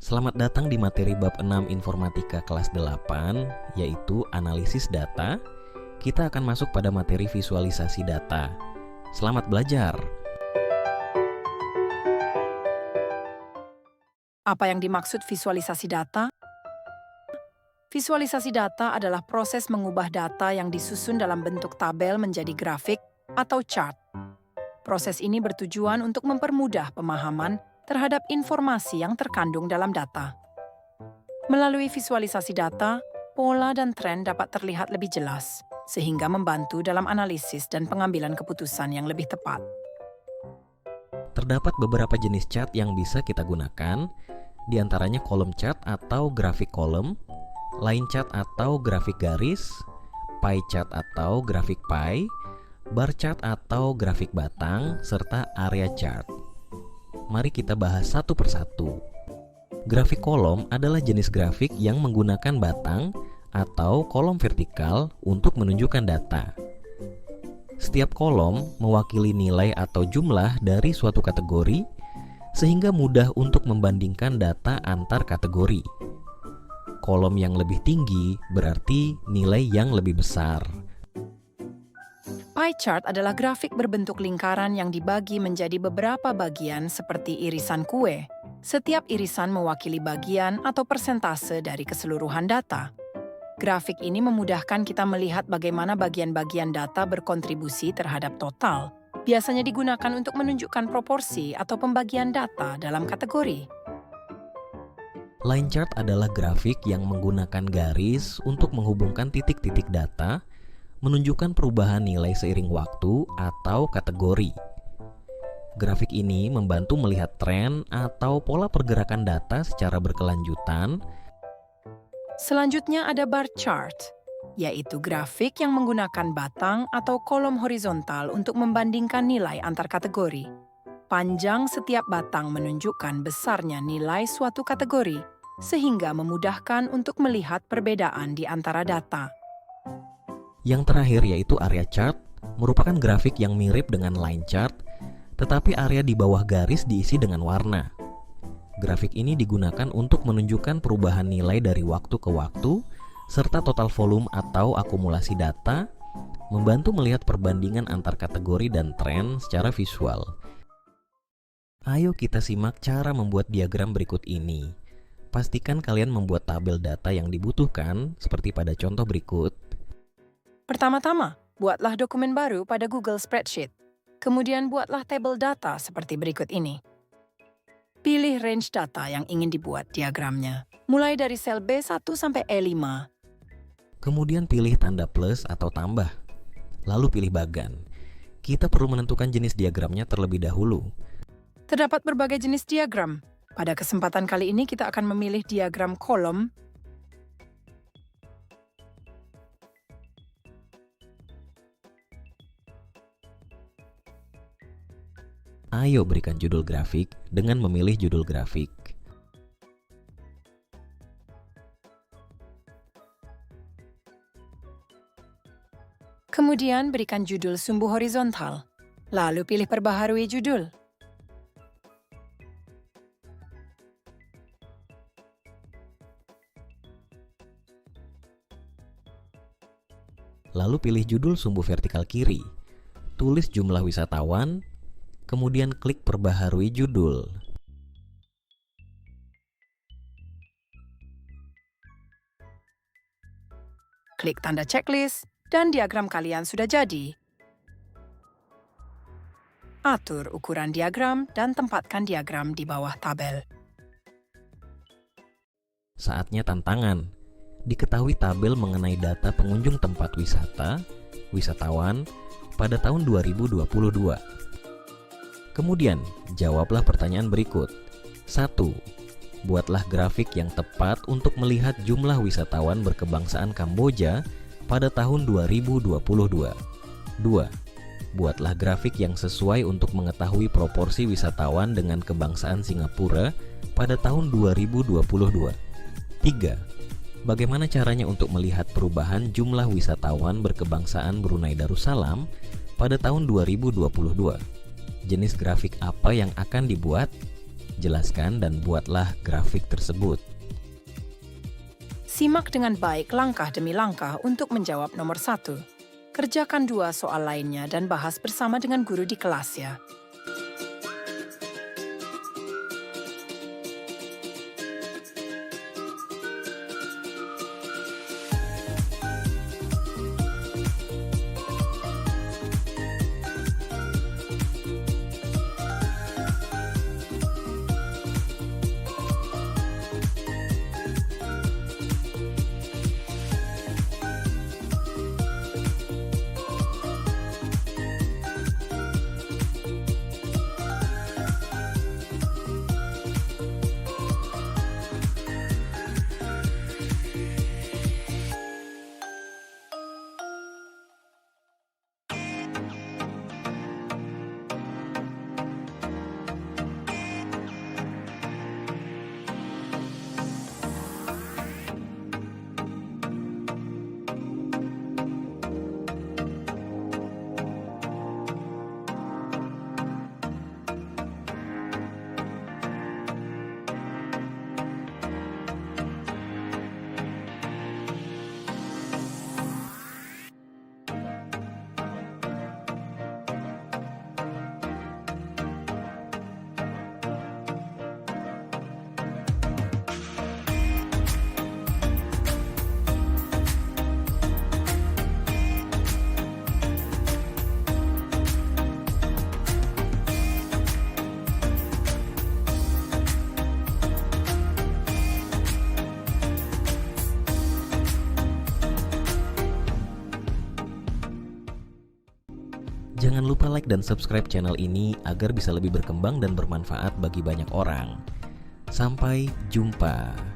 Selamat datang di materi bab 6 Informatika kelas 8, yaitu analisis data. Kita akan masuk pada materi visualisasi data. Selamat belajar. Apa yang dimaksud visualisasi data? Visualisasi data adalah proses mengubah data yang disusun dalam bentuk tabel menjadi grafik atau chart. Proses ini bertujuan untuk mempermudah pemahaman terhadap informasi yang terkandung dalam data. Melalui visualisasi data, pola dan tren dapat terlihat lebih jelas, sehingga membantu dalam analisis dan pengambilan keputusan yang lebih tepat. Terdapat beberapa jenis chart yang bisa kita gunakan, di antaranya kolom chart atau grafik kolom, line chart atau grafik garis, pie chart atau grafik pie, bar chart atau grafik batang, serta area chart. Mari kita bahas satu persatu. Grafik kolom adalah jenis grafik yang menggunakan batang atau kolom vertikal untuk menunjukkan data. Setiap kolom mewakili nilai atau jumlah dari suatu kategori, sehingga mudah untuk membandingkan data antar kategori. Kolom yang lebih tinggi berarti nilai yang lebih besar. Pie chart adalah grafik berbentuk lingkaran yang dibagi menjadi beberapa bagian seperti irisan kue. Setiap irisan mewakili bagian atau persentase dari keseluruhan data. Grafik ini memudahkan kita melihat bagaimana bagian-bagian data berkontribusi terhadap total. Biasanya digunakan untuk menunjukkan proporsi atau pembagian data dalam kategori. Line chart adalah grafik yang menggunakan garis untuk menghubungkan titik-titik data, menunjukkan perubahan nilai seiring waktu atau kategori. Grafik ini membantu melihat tren atau pola pergerakan data secara berkelanjutan. Selanjutnya ada bar chart, yaitu grafik yang menggunakan batang atau kolom horizontal untuk membandingkan nilai antar kategori. Panjang setiap batang menunjukkan besarnya nilai suatu kategori, sehingga memudahkan untuk melihat perbedaan di antara data. Yang terakhir yaitu area chart, merupakan grafik yang mirip dengan line chart, tetapi area di bawah garis diisi dengan warna. Grafik ini digunakan untuk menunjukkan perubahan nilai dari waktu ke waktu, serta total volume atau akumulasi data, membantu melihat perbandingan antar kategori dan tren secara visual. Ayo kita simak cara membuat diagram berikut ini. Pastikan kalian membuat tabel data yang dibutuhkan, seperti pada contoh berikut. Pertama-tama, buatlah dokumen baru pada Google Spreadsheet. Kemudian buatlah tabel data seperti berikut ini. Pilih range data yang ingin dibuat diagramnya, mulai dari sel B1 sampai E5. Kemudian pilih tanda plus atau tambah, lalu pilih bagan. Kita perlu menentukan jenis diagramnya terlebih dahulu. Terdapat berbagai jenis diagram. Pada kesempatan kali ini kita akan memilih diagram kolom. Ayo berikan judul grafik dengan memilih judul grafik. Kemudian berikan judul sumbu horizontal. Lalu pilih perbaharui judul. Lalu pilih judul sumbu vertikal kiri. Tulis jumlah wisatawan, kemudian klik perbaharui judul. Klik tanda checklist, dan diagram kalian sudah jadi. Atur ukuran diagram dan tempatkan diagram di bawah tabel. Saatnya tantangan. Diketahui tabel mengenai data pengunjung tempat wisata, wisatawan, pada tahun 2022. Kemudian, jawablah pertanyaan berikut. 1. Buatlah grafik yang tepat untuk melihat jumlah wisatawan berkebangsaan Kamboja pada tahun 2022. 2. Buatlah grafik yang sesuai untuk mengetahui proporsi wisatawan dengan kebangsaan Singapura pada tahun 2022. 3. Bagaimana caranya untuk melihat perubahan jumlah wisatawan berkebangsaan Brunei Darussalam pada tahun 2022? Jenis grafik apa yang akan dibuat? Jelaskan dan buatlah grafik tersebut. Simak dengan baik langkah demi langkah untuk menjawab nomor 1. Kerjakan 2 soal lainnya dan bahas bersama dengan guru di kelas ya. Jangan lupa like dan subscribe channel ini agar bisa lebih berkembang dan bermanfaat bagi banyak orang. Sampai jumpa.